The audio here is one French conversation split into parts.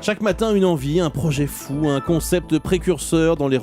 Chaque matin, une envie, un projet fou, un concept précurseur dans le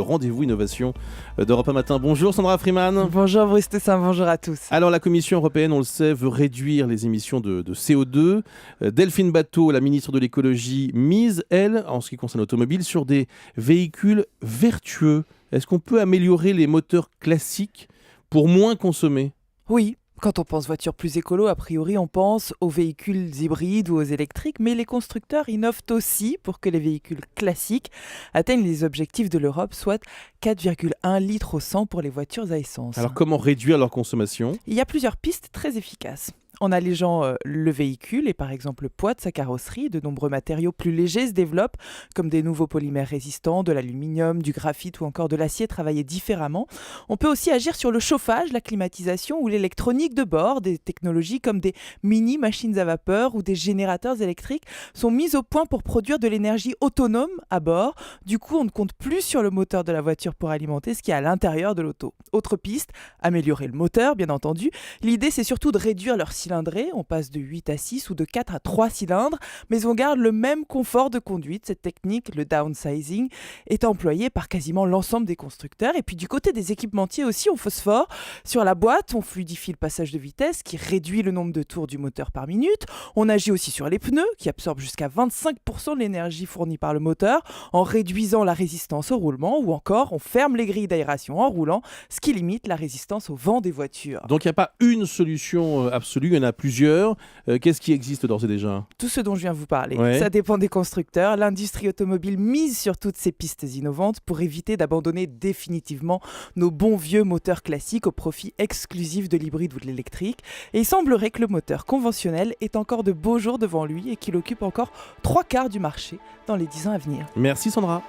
rendez-vous innovation d'Europe 1 Matin. Bonjour Sandra Freeman. Bonjour Bruce Toussaint, bonjour à tous. Alors la Commission européenne, on le sait, veut réduire les émissions de CO2. Delphine Batho, la ministre de l'écologie, mise, elle, en ce qui concerne l'automobile, sur des véhicules vertueux. Est-ce qu'on peut améliorer les moteurs classiques pour moins consommer ? Oui. Quand on pense voiture plus écolo, a priori on pense aux véhicules hybrides ou aux électriques, mais les constructeurs innovent aussi pour que les véhicules classiques atteignent les objectifs de l'Europe, soit 4,1 litres au 100 pour les voitures à essence. Alors comment réduire leur consommation ? Il y a plusieurs pistes très efficaces. En allégeant le véhicule et par exemple le poids de sa carrosserie, de nombreux matériaux plus légers se développent, comme des nouveaux polymères résistants, de l'aluminium, du graphite ou encore de l'acier travaillés différemment. On peut aussi agir sur le chauffage, la climatisation ou l'électronique de bord. Des technologies comme des mini-machines à vapeur ou des générateurs électriques sont mises au point pour produire de l'énergie autonome à bord. Du coup, on ne compte plus sur le moteur de la voiture pour alimenter ce qui est à l'intérieur de l'auto. Autre piste, améliorer le moteur, bien entendu. L'idée, c'est surtout de réduire leur cylindrée. On passe de 8 à 6 ou de 4 à 3 cylindres, mais on garde le même confort de conduite. Cette technique, le downsizing, est employée par quasiment l'ensemble des constructeurs. Et puis du côté des équipementiers aussi, on phosphore. Sur la boîte, on fluidifie le passage de vitesse qui réduit le nombre de tours du moteur par minute. On agit aussi sur les pneus qui absorbent jusqu'à 25% de l'énergie fournie par le moteur en réduisant la résistance au roulement, ou encore on ferme les grilles d'aération en roulant, ce qui limite la résistance au vent des voitures. Donc il n'y a pas une solution absolue, il y en a plusieurs. Qu'est-ce qui existe d'ores et déjà ? Tout ce dont je viens de vous parler, Ouais. ça dépend des constructeurs. L'industrie automobile mise sur toutes ces pistes innovantes pour éviter d'abandonner définitivement nos bons vieux moteurs classiques au profit exclusif de l'hybride ou de l'électrique. Et il semblerait que le moteur conventionnel ait encore de beaux jours devant lui et qu'il occupe encore 3/4 du marché dans les 10 ans à venir. Merci Sandra.